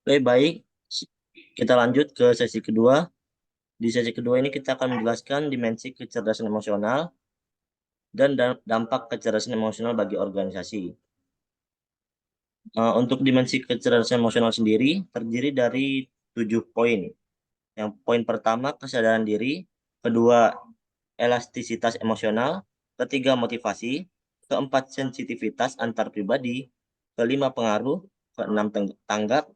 Oke, baik. Kita lanjut ke sesi kedua. Di sesi kedua ini kita akan menjelaskan dimensi kecerdasan emosional dan dampak kecerdasan emosional bagi organisasi. Untuk dimensi kecerdasan emosional sendiri terdiri dari 7 poin. Yang poin pertama kesadaran diri, kedua elastisitas emosional, ketiga motivasi, keempat sensitivitas antar pribadi, kelima pengaruh, keenam tanggap,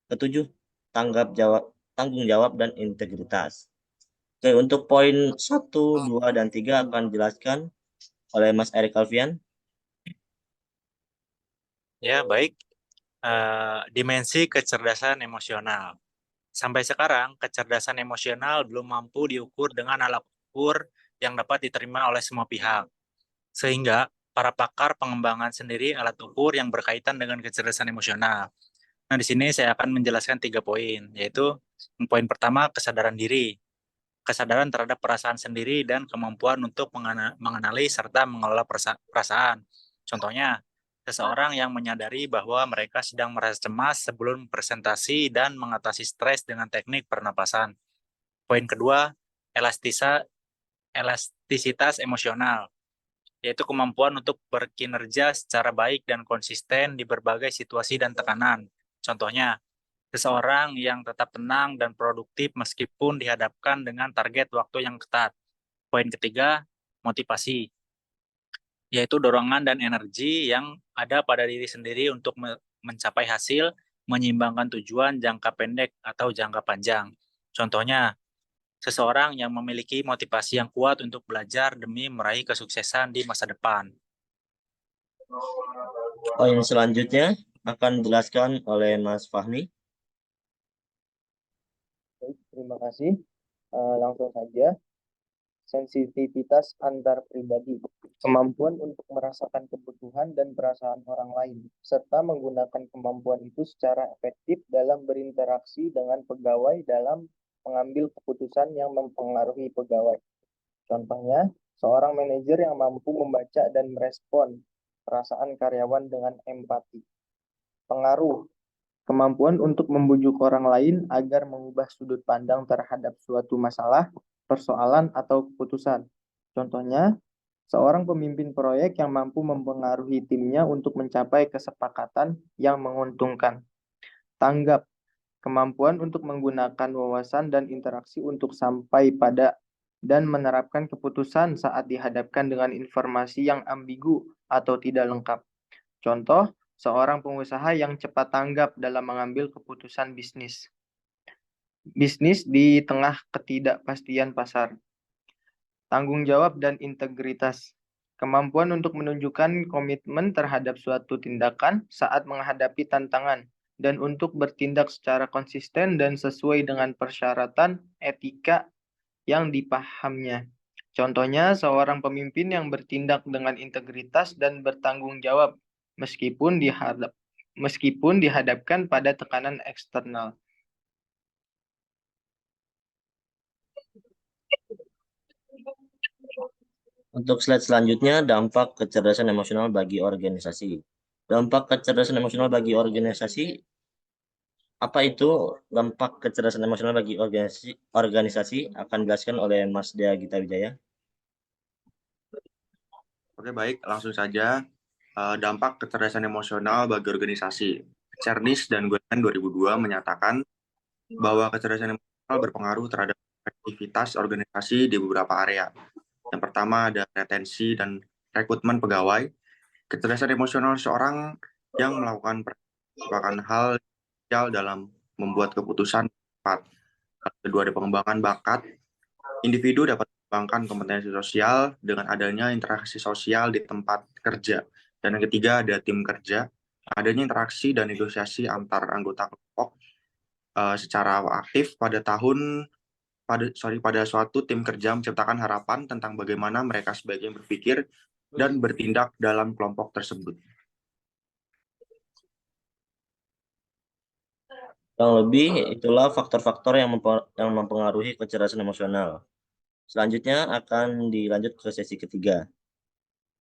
ketujuh tanggung jawab dan integritas. Oke, untuk poin 1, 2, dan 3 akan dijelaskan oleh Mas Erik Alfian. Ya, baik. Dimensi kecerdasan emosional. Sampai sekarang, kecerdasan emosional belum mampu diukur dengan alat ukur yang dapat diterima oleh semua pihak. Sehingga, para pakar pengembangan sendiri alat ukur yang berkaitan dengan kecerdasan emosional. Nah, di sini saya akan menjelaskan 3 poin, yaitu poin pertama, kesadaran diri. Kesadaran terhadap perasaan sendiri dan kemampuan untuk mengenali serta mengelola perasaan. Contohnya, seseorang yang menyadari bahwa mereka sedang merasa cemas sebelum presentasi dan mengatasi stres dengan teknik pernapasan. Poin kedua, elastisitas emosional, yaitu kemampuan untuk berkinerja secara baik dan konsisten di berbagai situasi dan tekanan. Contohnya, seseorang yang tetap tenang dan produktif meskipun dihadapkan dengan target waktu yang ketat. Poin ketiga, motivasi, yaitu dorongan dan energi yang ada pada diri sendiri untuk mencapai hasil, menyeimbangkan tujuan jangka pendek atau jangka panjang. Contohnya, seseorang yang memiliki motivasi yang kuat untuk belajar demi meraih kesuksesan di masa depan. Poin selanjutnya akan dijelaskan oleh Mas Fahmi. Baik, terima kasih. Langsung saja, sensitivitas antar pribadi, kemampuan untuk merasakan kebutuhan dan perasaan orang lain, serta menggunakan kemampuan itu secara efektif dalam berinteraksi dengan pegawai dalam mengambil keputusan yang mempengaruhi pegawai. Contohnya, seorang manajer yang mampu membaca dan merespon perasaan karyawan dengan empati. Pengaruh, kemampuan untuk membujuk orang lain agar mengubah sudut pandang terhadap suatu masalah, persoalan, atau keputusan. Contohnya, seorang pemimpin proyek yang mampu mempengaruhi timnya untuk mencapai kesepakatan yang menguntungkan. Tanggap, kemampuan untuk menggunakan wawasan dan interaksi untuk sampai pada dan menerapkan keputusan saat dihadapkan dengan informasi yang ambigu atau tidak lengkap. Contoh, seorang pengusaha yang cepat tanggap dalam mengambil keputusan bisnis. Bisnis di tengah ketidakpastian pasar. Tanggung jawab dan integritas. Kemampuan untuk menunjukkan komitmen terhadap suatu tindakan saat menghadapi tantangan dan untuk bertindak secara konsisten dan sesuai dengan persyaratan etika yang dipahamnya. Contohnya, seorang pemimpin yang bertindak dengan integritas dan bertanggung jawab meskipun dihadapkan pada tekanan eksternal. Untuk slide selanjutnya, dampak kecerdasan emosional bagi organisasi. Dampak kecerdasan emosional bagi organisasi, apa itu dampak kecerdasan emosional bagi organisasi akan dijelaskan oleh Mas Dea Gita Wijaya. Oke, baik, langsung saja. Dampak kecerdasan emosional bagi organisasi. Cernis dan Goleman 2002 menyatakan bahwa kecerdasan emosional berpengaruh terhadap aktivitas organisasi di beberapa area. Yang pertama ada retensi dan rekrutmen pegawai. Kecerdasan emosional seorang yang melakukan hal dalam membuat keputusan tepat. Kedua ada pengembangan bakat. Individu dapat mengembangkan kompetensi sosial dengan adanya interaksi sosial di tempat kerja. Dan yang ketiga ada tim kerja. Adanya interaksi dan negosiasi antar anggota kelompok secara aktif pada suatu tim kerja menciptakan harapan tentang bagaimana mereka sebaiknya berpikir dan bertindak dalam kelompok tersebut. Kurang lebih itulah faktor-faktor yang mempengaruhi kecerdasan emosional. Selanjutnya akan dilanjut ke sesi ketiga.